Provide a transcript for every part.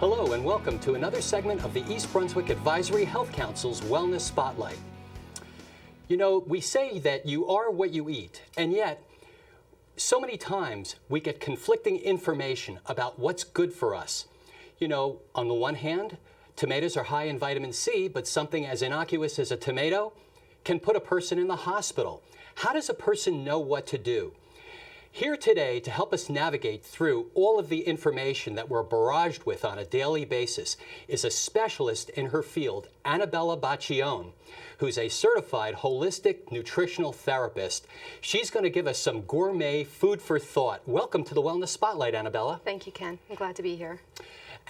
Hello and welcome to another segment of the East Brunswick Advisory Health Council's Wellness Spotlight. You know, we say that you are what you eat, and yet so many times we get conflicting information about what's good for us. You know, on the one hand, tomatoes are high in vitamin C, but something as innocuous as a tomato can put a person in the hospital. How does a person know what to do? Here today to help us navigate through all of the information that we're barraged with on a daily basis is a specialist in her field, Anabela Bacchione, who's a certified holistic nutritional therapist. She's going to give us some gourmet food for thought. Welcome to the Wellness Spotlight, Anabela. Thank you, Ken. I'm glad to be here.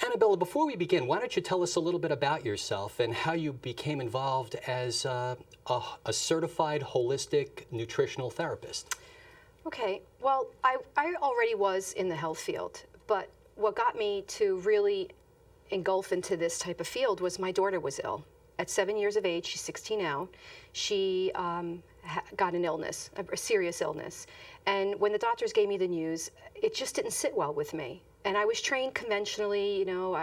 Anabela, before we begin, why don't you tell us a little bit about yourself and how you became involved as a certified holistic nutritional therapist? Okay, well, I already was in the health field, but what got me to really engulf into this type of field was my daughter was ill. At 7 years of age, she's 16 now, she got an illness, a serious illness. And when the doctors gave me the news, it just didn't sit well with me. And I was trained conventionally, you know,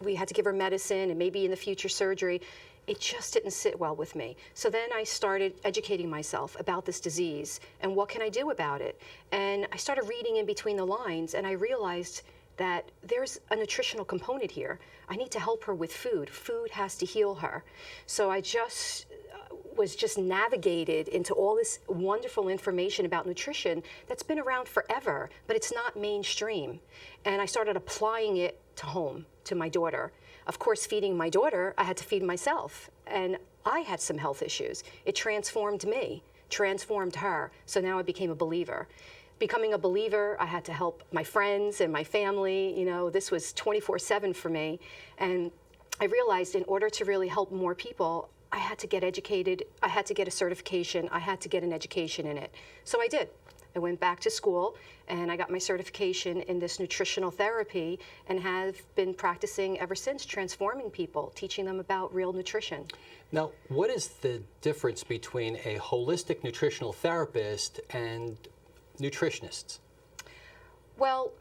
we had to give her medicine and maybe in the future surgery. It just didn't sit well with me. So then I started educating myself about this disease and what can I do about it. And I started reading in between the lines and I realized that there's a nutritional component here. I need to help her with food. Food has to heal her. So I was just navigated into all this wonderful information about nutrition that's been around forever, but it's not mainstream. And I started applying it to home, to my daughter. Of course, feeding my daughter, I had to feed myself. And I had some health issues. It transformed me, transformed her. So now I became a believer. Becoming a believer, I had to help my friends and my family. You know, this was 24/7 for me. And I realized in order to really help more people, I had to get educated, I had to get a certification, I had to get an education in it. So I did. I went back to school and I got my certification in this nutritional therapy and have been practicing ever since, transforming people, teaching them about real nutrition. Now, what is the difference between a holistic nutritional therapist and nutritionists? Well,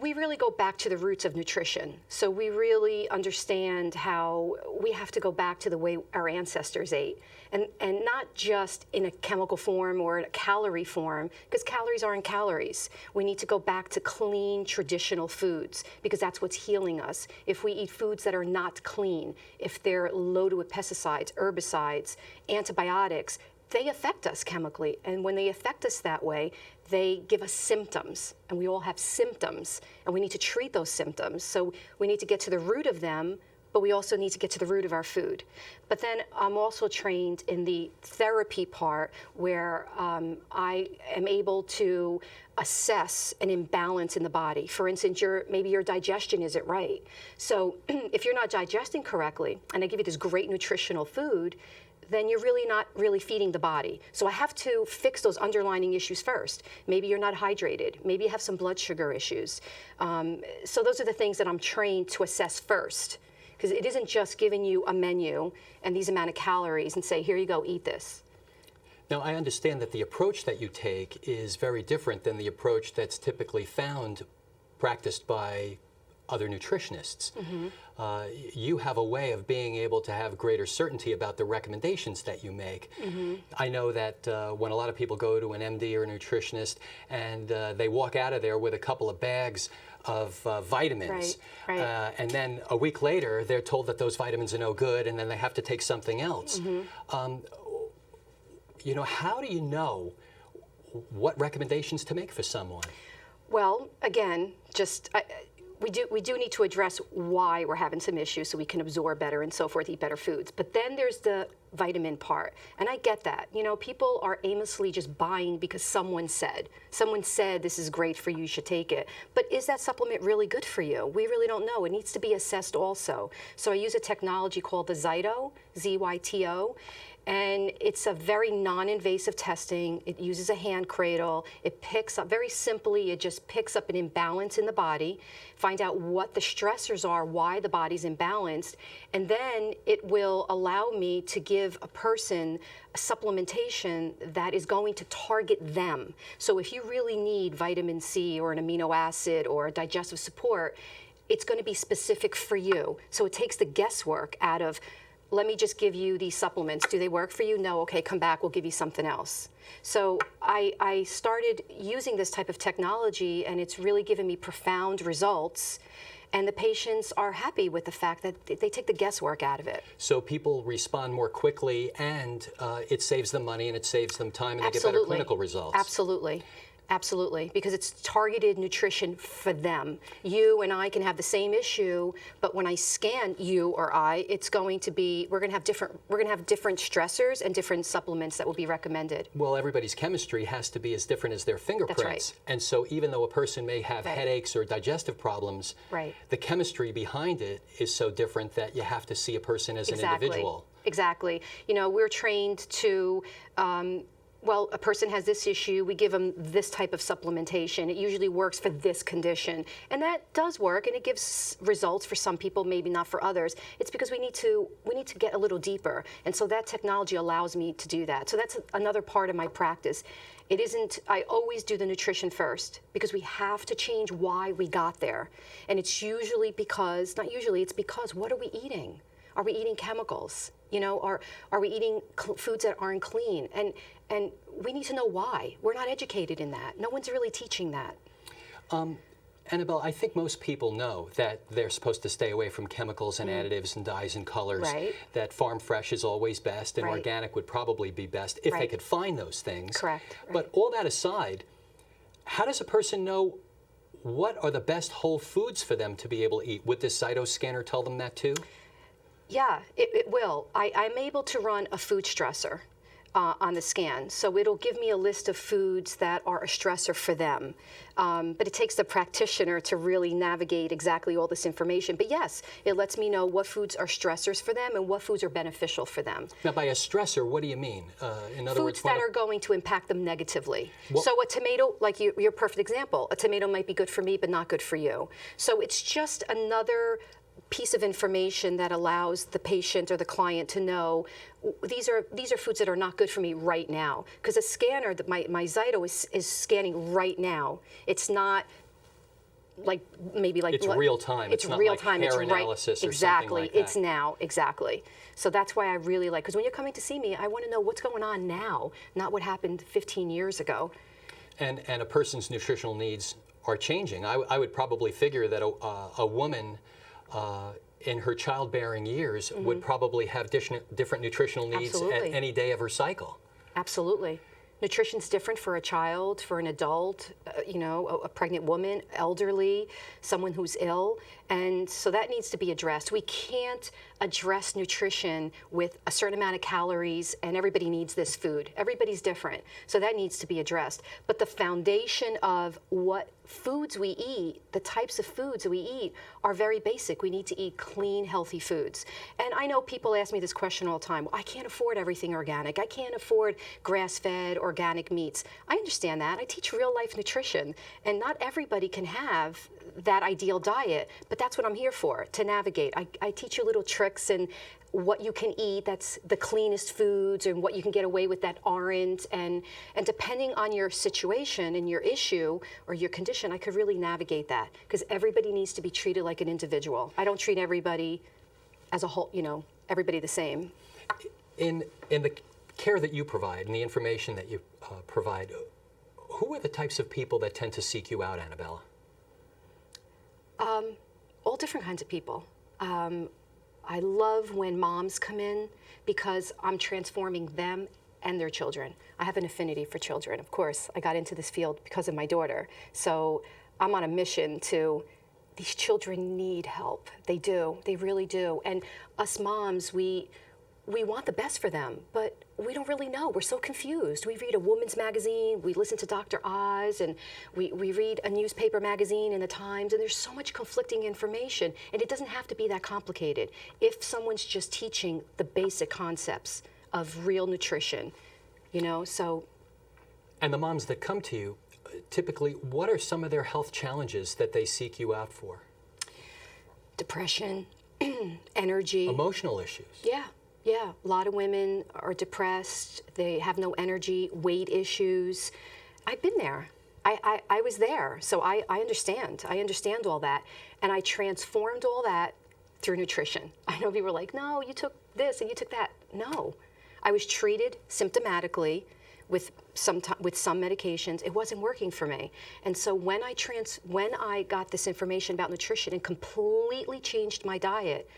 we really go back to the roots of nutrition. So we really understand how we have to go back to the way our ancestors ate. And not just in a chemical form or in a calorie form, because calories aren't calories. We need to go back to clean, traditional foods, because that's what's healing us. If we eat foods that are not clean, if they're loaded with pesticides, herbicides, antibiotics, they affect us chemically. And when they affect us that way, they give us symptoms. And we all have symptoms, and we need to treat those symptoms. So we need to get to the root of them, but we also need to get to the root of our food. But then I'm also trained in the therapy part where I am able to assess an imbalance in the body. For instance, maybe your digestion isn't right. So if you're not digesting correctly, and I give you this great nutritional food, then you're really not really feeding the body. So I have to fix those underlying issues first. Maybe you're not hydrated. Maybe you have some blood sugar issues. So those are the things that I'm trained to assess first. Because it isn't just giving you a menu and these amount of calories and say, here you go, eat this. Now, I understand that the approach that you take is very different than the approach that's typically practiced by other nutritionists. Mm-hmm. You have a way of being able to have greater certainty about the recommendations that you make. Mm-hmm. I know that when a lot of people go to an MD or a nutritionist and they walk out of there with a couple of bags of vitamins, right. And then a week later they're told that those vitamins are no good and then they have to take something else. Mm-hmm. You know, how do you know what recommendations to make for someone? Well, again, we do need to address why we're having some issues so we can absorb better and so forth, eat better foods. But then there's the vitamin part. And I get that. You know, people are aimlessly just buying because someone said this is great for you, you should take it. But is that supplement really good for you? We really don't know. It needs to be assessed also. So I use a technology called the Zyto, Z-Y-T-O. And it's a very non-invasive testing. It uses a hand cradle. It picks up, very simply, it just picks up an imbalance in the body, find out what the stressors are, why the body's imbalanced, and then it will allow me to give a person a supplementation that is going to target them. So if you really need vitamin C or an amino acid or digestive support, it's going to be specific for you. So it takes the guesswork out of, let me just give you these supplements. Do they work for you? No. Okay, come back. We'll give you something else. So I started using this type of technology, and it's really given me profound results. And the patients are happy with the fact that they take the guesswork out of it. So people respond more quickly, and it saves them money, and it saves them time, and they get better clinical results. Absolutely. Absolutely, because it's targeted nutrition for them. You and I can have the same issue, but when I scan you or I, it's going to be, we're going to have different stressors and different supplements that will be recommended. Well, everybody's chemistry has to be as different as their fingerprints. That's right. And so even though a person may have headaches or digestive problems, the chemistry behind it is so different that you have to see a person as an individual. Exactly. You know, we're trained to well, a person has this issue, we give them this type of supplementation. It usually works for this condition. And that does work, and it gives results for some people, maybe not for others. It's because we need to get a little deeper. And so that technology allows me to do that. So that's another part of my practice. It isn't, I always do the nutrition first, because we have to change why we got there. And it's usually because, not usually, it's because what are we eating? Are we eating chemicals? You know, are we eating foods that aren't clean? And we need to know why. We're not educated in that. No one's really teaching that. Anabela, I think most people know that they're supposed to stay away from chemicals and additives and dyes and colors, that farm fresh is always best, and organic would probably be best if they could find those things. Correct. But all that aside, how does a person know what are the best whole foods for them to be able to eat? Would this cytoscanner tell them that too? Yeah, it will. I'm able to run a food stressor on the scan. So it'll give me a list of foods that are a stressor for them. But it takes the practitioner to really navigate exactly all this information. But yes, it lets me know what foods are stressors for them and what foods are beneficial for them. Now, by a stressor, what do you mean? In other words, foods that are going to impact them negatively. So a tomato, like your perfect example, a tomato might be good for me, but not good for you. So it's just another piece of information that allows the patient or the client to know these are foods that are not good for me right now. Because a scanner, my Zyto is scanning right now. It's not like maybe like it's real time. It's not real like time. Hair It's analysis or exactly. Something like that. It's now exactly. So that's why I really like, because when you're coming to see me, I want to know what's going on now, not what happened 15 years ago. And a person's nutritional needs are changing. I would probably figure that a woman in her childbearing years would probably have different nutritional needs at any day of her cycle. Absolutely. Nutrition's different for a child, for an adult, you know, a pregnant woman, elderly, someone who's ill. And so that needs to be addressed. We can't address nutrition with a certain amount of calories and everybody needs this food. Everybody's different. So that needs to be addressed. But the foundation of what foods we eat, the types of foods that we eat, are very basic. We need to eat clean, healthy foods. And I know people ask me this question all the time. I can't afford everything organic. I can't afford grass-fed, organic meats. I understand that. I teach real-life nutrition, and not everybody can have that ideal diet, but that's what I'm here for, to navigate. I teach you little tricks and what you can eat that's the cleanest foods and what you can get away with that aren't. And depending on your situation and your issue or your condition, I could really navigate that, because everybody needs to be treated like an individual. I don't treat everybody as a whole, you know, everybody the same. In the care that you provide and the information that you provide, who are the types of people that tend to seek you out, Anabela? All different kinds of people. I love when moms come in because I'm transforming them and their children. I have an affinity for children. Of course, I got into this field because of my daughter. So I'm on a mission to, these children need help. They do, they really do. And us moms, we want the best for them, but we don't really know. We're so confused. We read a woman's magazine, we listen to Dr. Oz, and we read a newspaper magazine in the Times, and there's so much conflicting information, and it doesn't have to be that complicated if someone's just teaching the basic concepts of real nutrition, you know, so. And the moms that come to you, typically, what are some of their health challenges that they seek you out for? Depression, energy. Emotional issues. Yeah. Yeah, a lot of women are depressed, they have no energy, weight issues. I've been there. I was there, so I understand. I understand all that. And I transformed all that through nutrition. I know people were like, no, you took this and you took that. No, I was treated symptomatically with some medications. It wasn't working for me. And so when I got this information about nutrition and completely changed my diet,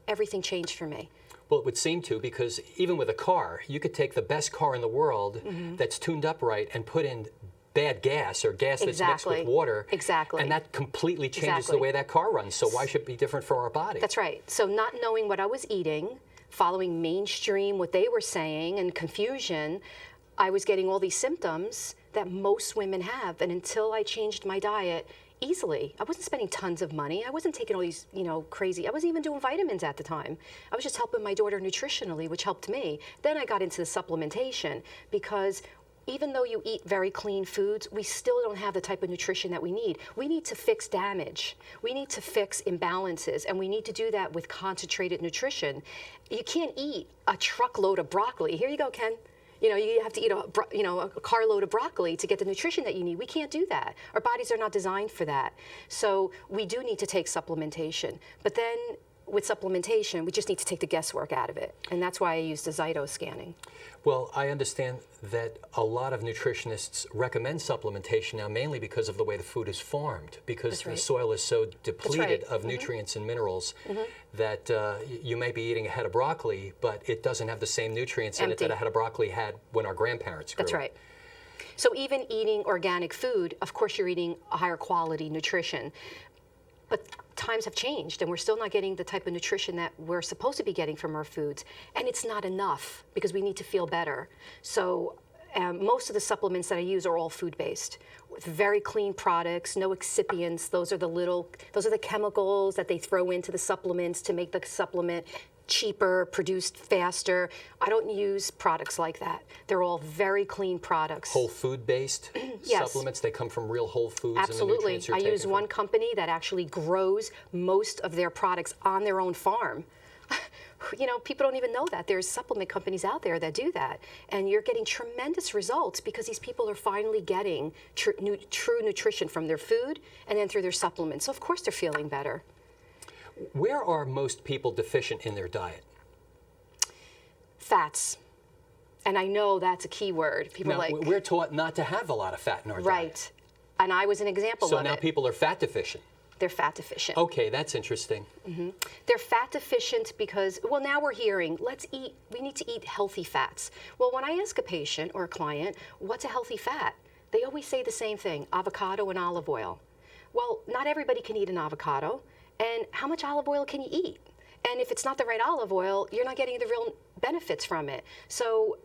everything changed for me. Well, it would seem to, because even with a car, you could take the best car in the world that's tuned up right and put in bad gas or gas that's mixed with water. Exactly. And that completely changes the way that car runs. So why should it be different for our body? That's right. So not knowing what I was eating, following mainstream, what they were saying, and confusion, I was getting all these symptoms that most women have. And until I changed my diet easily, I wasn't spending tons of money. I wasn't taking all these, crazy, I wasn't even doing vitamins at the time. I was just helping my daughter nutritionally, which helped me. Then I got into the supplementation because even though you eat very clean foods, we still don't have the type of nutrition that we need. We need to fix damage. We need to fix imbalances, and we need to do that with concentrated nutrition. You can't eat a truckload of broccoli. Here you go, Ken. You have to eat a carload of broccoli to get the nutrition that you need. We can't do that. Our bodies are not designed for that. So we do need to take supplementation. But then with supplementation, we just need to take the guesswork out of it. And that's why I use the Zyto scanning. Well, I understand that a lot of nutritionists recommend supplementation now, mainly because of the way the food is farmed, because the soil is so depleted of nutrients and minerals that you may be eating a head of broccoli, but it doesn't have the same nutrients in it that a head of broccoli had when our grandparents grew. That's right. So even eating organic food, of course you're eating a higher quality nutrition. But times have changed, and we're still not getting the type of nutrition that we're supposed to be getting from our foods. And it's not enough because we need to feel better. So most of the supplements that I use are all food-based, with very clean products, no excipients. Those are the chemicals that they throw into the supplements to make the supplement cheaper, produced faster. I don't use products like that. They're all very clean products. Whole food-based supplements? They come from real whole foods? Absolutely. And the nutrients you're I use one from. company that actually grows most of their products on their own farm. People don't even know that. There's supplement companies out there that do that. And you're getting tremendous results because these people are finally getting true nutrition from their food and then through their supplements. So of course they're feeling better. Where are most people deficient in their diet? Fats. And I know that's a key word. People now, we're taught not to have a lot of fat in our diet. Right. And I was an example of it. So now people are fat deficient. They're fat deficient. Okay, that's interesting. They're fat deficient because, well, now we're hearing, we need to eat healthy fats. Well, when I ask a patient or a client, what's a healthy fat? They always say the same thing, avocado and olive oil. Well, not everybody can eat an avocado. And how much olive oil can you eat? And if it's not the right olive oil, you're not getting the real benefits from it. So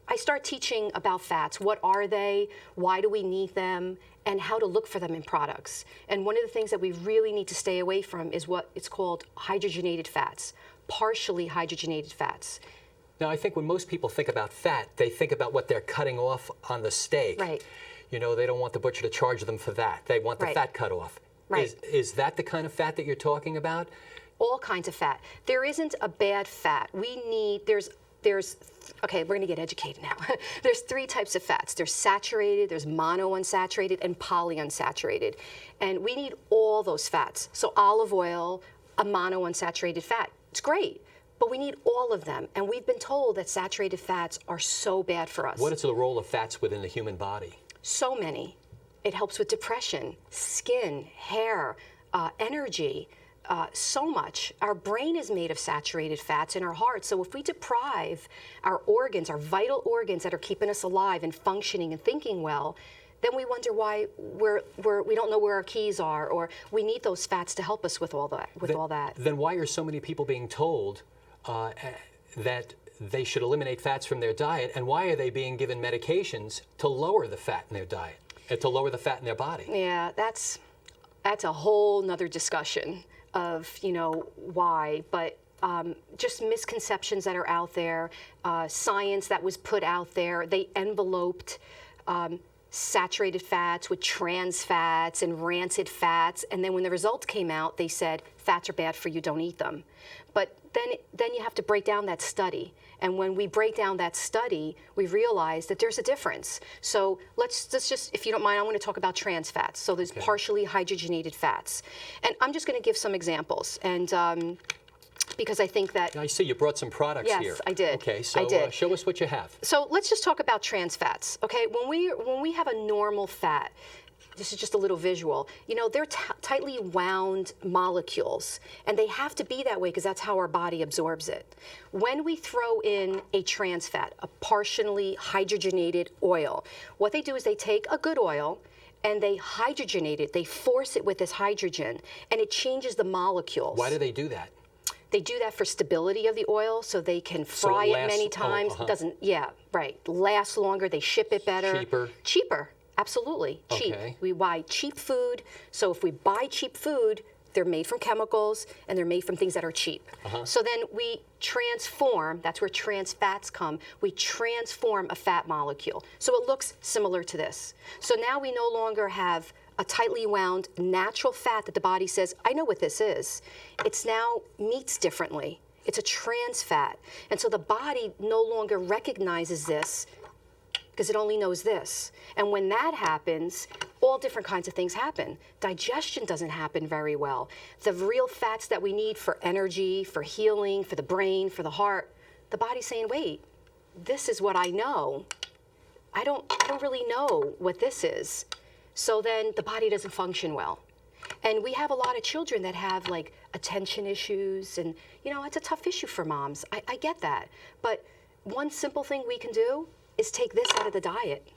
I start teaching about fats. What are they? Why do we need them? And how to look for them in products. And one of the things that we really need to stay away from is what it's called hydrogenated fats, partially hydrogenated fats. Now, I think when most people think about fat, they think about what they're cutting off on the steak. Right. They don't want the butcher to charge them for that. They want the fat cut off. Right. Is that the kind of fat that you're talking about? All kinds of fat. There isn't a bad fat. Okay, we're going to get educated now. There's 3 types of fats. There's saturated, there's monounsaturated, and polyunsaturated. And we need all those fats. So olive oil, a monounsaturated fat, it's great. But we need all of them. And we've been told that saturated fats are so bad for us. What is the role of fats within the human body? So many. It helps with depression, skin, hair, energy, so much. Our brain is made of saturated fats in our heart. So if we deprive our organs, our vital organs that are keeping us alive and functioning and thinking well, then we wonder why we don't know where our keys are, or we need those fats to help us with all that. Then why are so many people being told that they should eliminate fats from their diet, and why are they being given medications to lower the fat in their diet? To lower the fat in their body. Yeah, that's a whole nother discussion of why, but just misconceptions that are out there, science that was put out there. They enveloped saturated fats with trans fats and rancid fats. And then when the results came out, they said, fats are bad for you, don't eat them. But then you have to break down that study. And when we break down that study, we realize that there's a difference. So let's just, if you don't mind, I want to talk about trans fats. So there's partially hydrogenated fats. And I'm just going to give some examples. And because I think that... I see you brought some products here. Yes, I did. Okay, so I did. Show us what you have. So let's just talk about trans fats, okay? When we have a normal fat, this is just a little visual, you know, they're tightly wound molecules, and they have to be that way because that's how our body absorbs it. When we throw in a trans fat, a partially hydrogenated oil, what they do is they take a good oil, and they hydrogenate it, they force it with this hydrogen, and it changes the molecules. Why do they do that? They do that for stability of the oil, so they can fry it many times. Doesn't, yeah, right. Lasts longer. They ship it better. Cheaper. Cheaper, absolutely. Cheap. Okay. We buy cheap food. So if we buy cheap food, they're made from chemicals and they're made from things that are cheap. So then we transform. That's where trans fats come. We transform a fat molecule, so it looks similar to this. So now we no longer have a tightly wound natural fat that the body says, I know what this is. It's now meats differently. It's a trans fat. And so the body no longer recognizes this because it only knows this. And when that happens, all different kinds of things happen. Digestion doesn't happen very well. The real fats that we need for energy, for healing, for the brain, for the heart, the body's saying, wait, this is what I know. I don't really know what this is. So then the body doesn't function well. And we have a lot of children that have like attention issues, and you know, it's a tough issue for moms. I get that. But one simple thing we can do is take this out of the diet.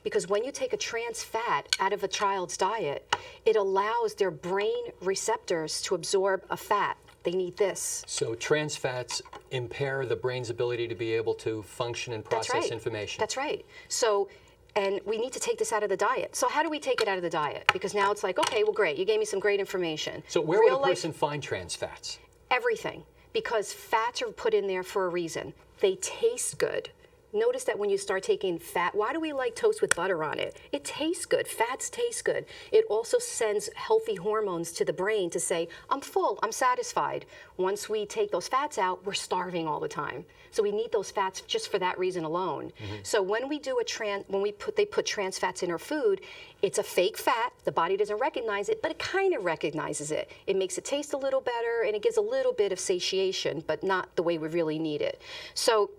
Because when you take a trans fat out of a child's diet, it allows their brain receptors to absorb a fat. They need this. So trans fats impair the brain's ability to be able to function and process information. That's right. So, and we need to take this out of the diet. So how do we take it out of the diet? Because now it's like, okay, well, great. You gave me some great information. So where would a person find trans fats? Everything. Because fats are put in there for a reason. They taste good. Notice that when you start taking fat, why do we like toast with butter on it? It tastes good. Fats taste good. It also sends healthy hormones to the brain to say, I'm full, I'm satisfied. Once we take those fats out, we're starving all the time. So we need those fats just for that reason alone. So when we do they put trans fats in our food, it's a fake fat. The body doesn't recognize it, but it kind of recognizes it. It makes it taste a little better, and it gives a little bit of satiation, but not the way we really need it. So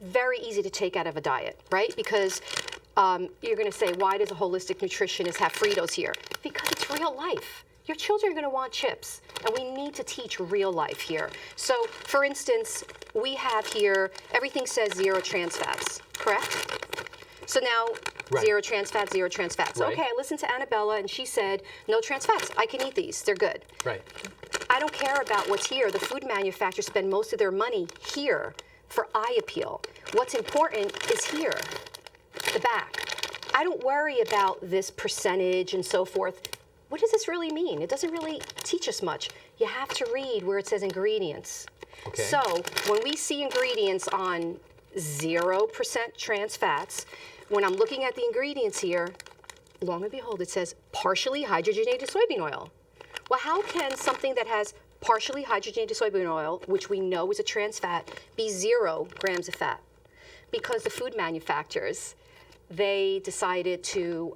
very easy to take out of a diet, right? Because you're going to say, why does a holistic nutritionist have Fritos here? Because it's real life. Your children are going to want chips, and we need to teach real life here. So, for instance, we have here, everything says 0 trans fats, correct? So now, zero trans fats, 0 trans fats. Right. Okay, I listened to Anabela, and she said, no trans fats. I can eat these. They're good. Right. I don't care about what's here. The food manufacturers spend most of their money here for eye appeal. What's important is here, the back. I don't worry about this percentage and so forth. What does this really mean? It doesn't really teach us much. You have to read where it says ingredients. Okay. So when we see ingredients on 0% trans fats, when I'm looking at the ingredients here, lo and behold, it says partially hydrogenated soybean oil. Well, how can something that has partially hydrogenated soybean oil, which we know is a trans fat, be 0 grams of fat? Because the food manufacturers, they decided to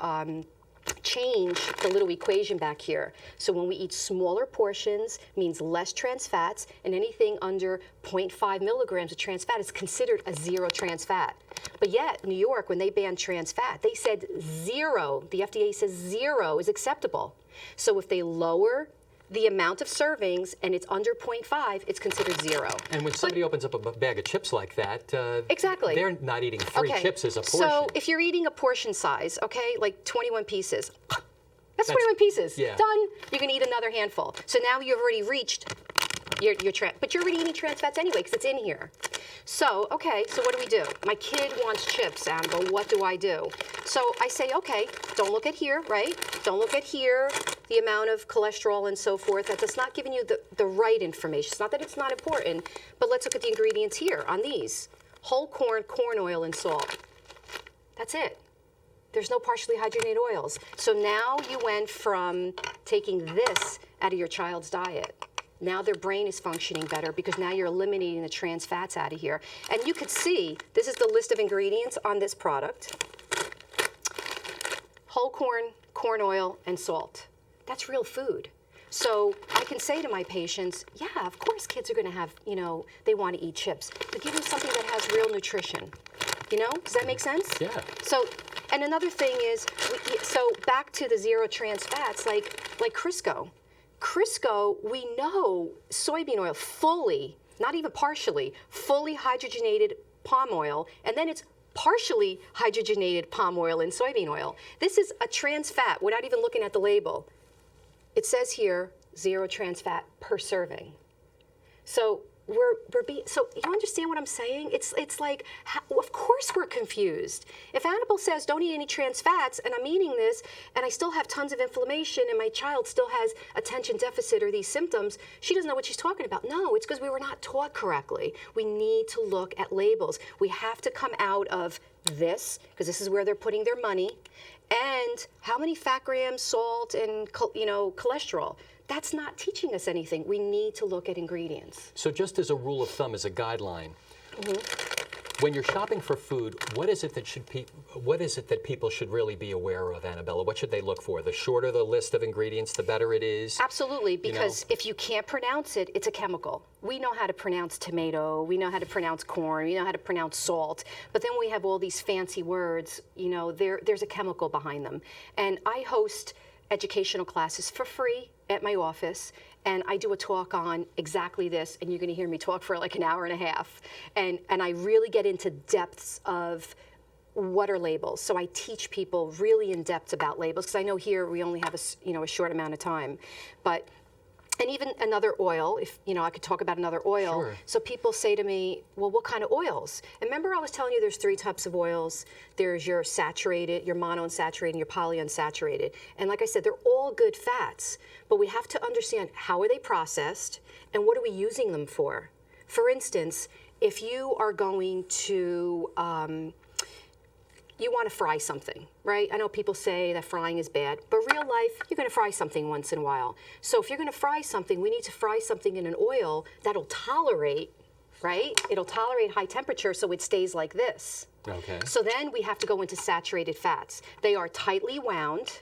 change the little equation back here. So when we eat smaller portions, means less trans fats, and anything under 0.5 milligrams of trans fat is considered a 0 trans fat. But yet, New York, when they banned trans fat, they said 0, the FDA says 0 is acceptable. So if they lower the amount of servings and it's under 0.5, it's considered 0. And when somebody opens up a bag of chips like that, exactly, they're not eating 3 chips as a portion. So if you're eating a portion size, okay, like 21 pieces, that's 21 pieces. Yeah. Done. You can eat another handful. So now you've already reached your but you're already eating trans fats anyway because it's in here. So, okay, so what do we do? My kid wants chips, Anabel. What do I do? So I say, okay, don't look at here, right? Don't look at here, the amount of cholesterol and so forth. That's not giving you the right information. It's not that it's not important, but let's look at the ingredients here on these. Whole corn, corn oil, and salt. That's it. There's no partially hydrogenated oils. So now you went from taking this out of your child's diet. Now their brain is functioning better because now you're eliminating the trans fats out of here. And you could see, this is the list of ingredients on this product. Whole corn, corn oil, and salt. That's real food. So I can say to my patients, yeah, of course kids are going to have, they want to eat chips, but give them something that has real nutrition. Does that make sense? Yeah. So, and another thing is, so back to the zero trans fats, like Crisco. Crisco, we know soybean oil fully, not even partially, fully hydrogenated palm oil, and then it's partially hydrogenated palm oil and soybean oil. This is a trans fat without even looking at the label. It says here, zero trans fat per serving. So so you understand what I'm saying? It's like, of course we're confused. If Anabela says don't eat any trans fats and I'm eating this and I still have tons of inflammation and my child still has attention deficit or these symptoms, she doesn't know what she's talking about. No, it's because we were not taught correctly. We need to look at labels. We have to come out of this, because this is where they're putting their money, and how many fat grams, salt, and cholesterol. That's not teaching us anything. We need to look at ingredients. So just as a rule of thumb, as a guideline, when you're shopping for food, what is it that people should really be aware of, Anabela? What should they look for? The shorter the list of ingredients, the better it is? Absolutely, because if you can't pronounce it, it's a chemical. We know how to pronounce tomato, we know how to pronounce corn, we know how to pronounce salt, but then we have all these fancy words, there's a chemical behind them. And I host educational classes for free at my office, and I do a talk on exactly this, and you're going to hear me talk for like an hour and a half, and I really get into depths of what are labels. So I teach people really in depth about labels, because I know here we only have a short amount of time, and even another oil, if I could talk about another oil. Sure. So people say to me, well, what kind of oils? And remember I was telling you there's 3 types of oils. There's your saturated, your monounsaturated, and your polyunsaturated. And like I said, they're all good fats, but we have to understand how are they processed and what are we using them for? For instance, if you are going to, you want to fry something, right? I know people say that frying is bad, but real life, you're going to fry something once in a while. So if you're going to fry something, we need to fry something in an oil that'll tolerate, right? It'll tolerate high temperature so it stays like this. Okay. So then we have to go into saturated fats. They are tightly wound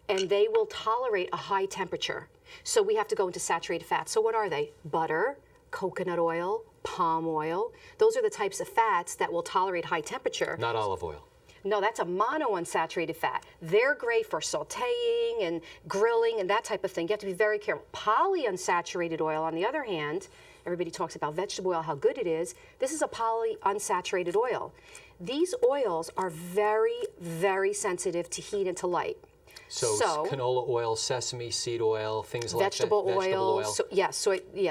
and they will tolerate a high temperature. So we have to go into saturated fats. So what are they? Butter, coconut oil, palm oil. Those are the types of fats that will tolerate high temperature. Not olive oil. No, that's a monounsaturated fat. They're great for sauteing and grilling and that type of thing. You have to be very careful. Polyunsaturated oil, on the other hand, everybody talks about vegetable oil, how good it is. This is a polyunsaturated oil. These oils are very, very sensitive to heat and to light. So canola oil, sesame seed oil, things like that. Vegetable oil.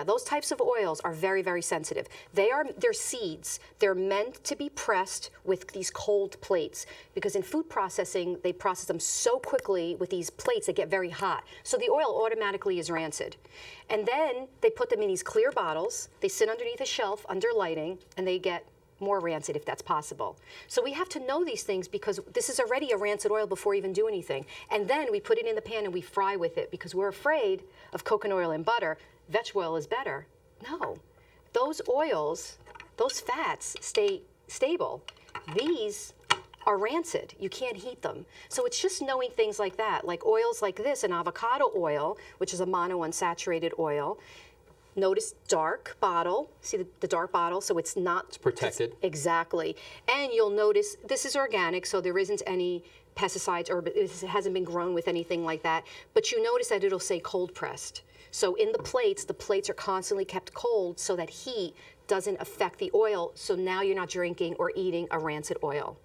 Those types of oils are very, very sensitive. They're seeds. They're meant to be pressed with these cold plates, because in food processing, they process them so quickly with these plates, they get very hot. So the oil automatically is rancid. And then they put them in these clear bottles. They sit underneath a shelf under lighting, and they get more rancid if that's possible. So we have to know these things, because this is already a rancid oil before we even do anything. And then we put it in the pan and we fry with it, because we're afraid of coconut oil and butter. Vegetable oil is better. No, those oils, those fats stay stable. These are rancid. You can't heat them. So it's just knowing things like that, like oils like this, an avocado oil, which is a monounsaturated oil. Notice dark bottle. See the dark bottle? So it's not... It's protected. Exactly. And you'll notice this is organic, so there isn't any pesticides, or it hasn't been grown with anything like that. But you notice that it'll say cold pressed. So in the plates are constantly kept cold so that heat doesn't affect the oil. So now you're not drinking or eating a rancid oil.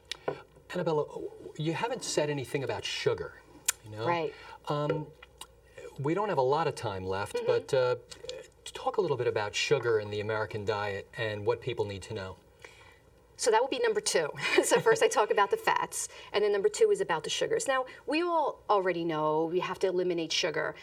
Anabela, you haven't said anything about sugar, Right. We don't have a lot of time left, but talk a little bit about sugar in the American diet and what people need to know. So that will be number 2. So first I talk about the fats, and then number 2 is about the sugars. Now, we all already know we have to eliminate sugar,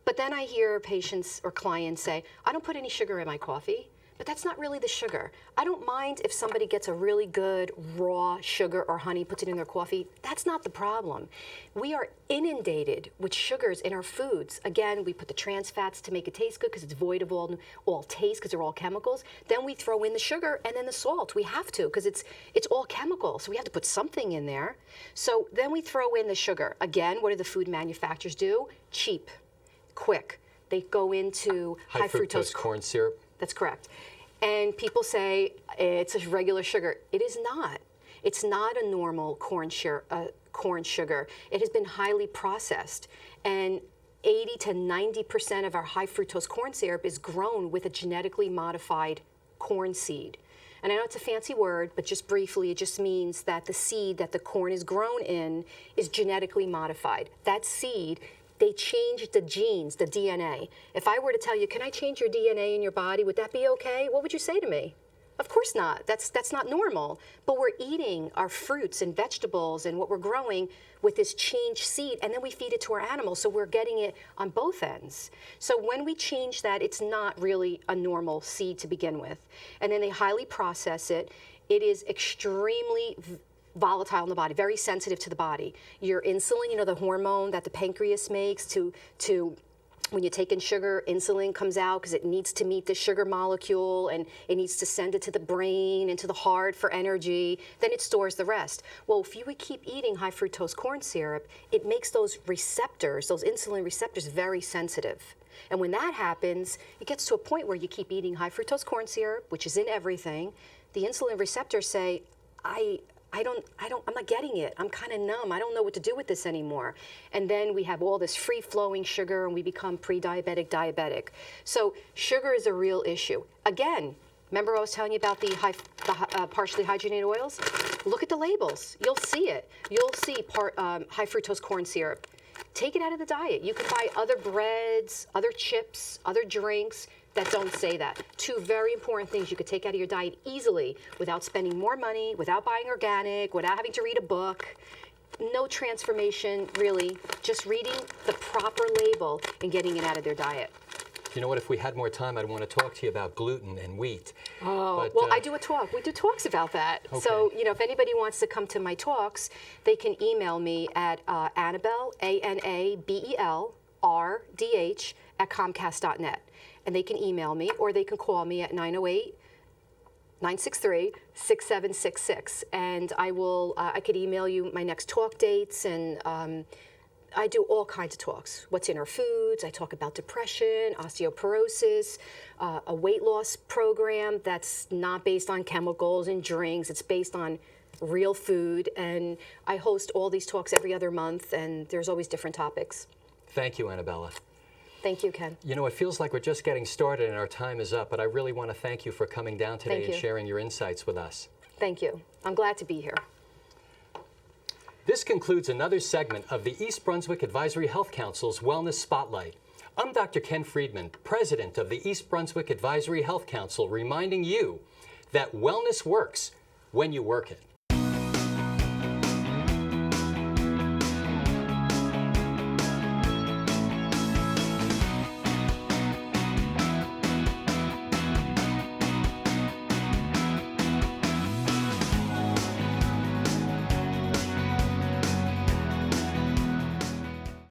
but then I hear patients or clients say, I don't put any sugar in my coffee, but that's not really the sugar. I don't mind if somebody gets a really good raw sugar or honey, puts it in their coffee. That's not the problem. We are inundated with sugars in our foods. Again, we put the trans fats to make it taste good because it's void of all taste because they're all chemicals. Then we throw in the sugar and then the salt. We have to because it's all chemical, so we have to put something in there. So then we throw in the sugar. Again, what do the food manufacturers do? Cheap, quick. They go into high fructose corn syrup. That's correct. And people say it's a regular sugar. It is not. It's not a normal corn sugar. It has been highly processed. And 80 to 90% of our high fructose corn syrup is grown with a genetically modified corn seed. And I know it's a fancy word, but just briefly, it just means that the seed that the corn is grown in is genetically modified. That seed, they change the genes, the DNA. If I were to tell you, can I change your DNA in your body? Would that be okay? What would you say to me? Of course not. That's not normal. But we're eating our fruits and vegetables and what we're growing with this changed seed, and then we feed it to our animals, so we're getting it on both ends. So when we change that, it's not really a normal seed to begin with. And then they highly process it. It is extremely volatile in the body, very sensitive to the body. Your insulin, you know, the hormone that the pancreas makes to when you take in sugar, insulin comes out because it needs to meet the sugar molecule and it needs to send it to the brain and to the heart for energy. Then it stores the rest. Well, if you would keep eating high fructose corn syrup, it makes those receptors, those insulin receptors, very sensitive. And when that happens, it gets to a point where you keep eating high fructose corn syrup, which is in everything. The insulin receptors say, I'm not getting it. I'm kind of numb. I don't know what to do with this anymore. And then we have all this free-flowing sugar and we become pre-diabetic, diabetic. So sugar is a real issue. Again, remember I was telling you about the partially hydrogenated oils? Look at the labels. You'll see it. You'll see high fructose corn syrup. Take it out of the diet. You can buy other breads, other chips, other drinks that don't say that. Two very important things you could take out of your diet easily without spending more money, without buying organic, without having to read a book. No transformation, really. Just reading the proper label and getting it out of their diet. You know what, if we had more time, I'd want to talk to you about gluten and wheat. Oh, but, well, I do a talk. We do talks about that. Okay. So, you know, if anybody wants to come to my talks, they can email me at Anabel, ANABEL, RDH, at Comcast.net. And they can email me, or they can call me at 908-963-6766. And I could email you my next talk dates, and I do all kinds of talks. What's in our foods? I talk about depression, osteoporosis, a weight loss program that's not based on chemicals and drinks. It's based on real food. And I host all these talks every other month, and there's always different topics. Thank you, Anabela. Thank you, Ken. You know, it feels like we're just getting started and our time is up, but I really want to thank you for coming down today and sharing your insights with us. Thank you. I'm glad to be here. This concludes another segment of the East Brunswick Advisory Health Council's Wellness Spotlight. I'm Dr. Ken Friedman, President of the East Brunswick Advisory Health Council, reminding you that wellness works when you work it.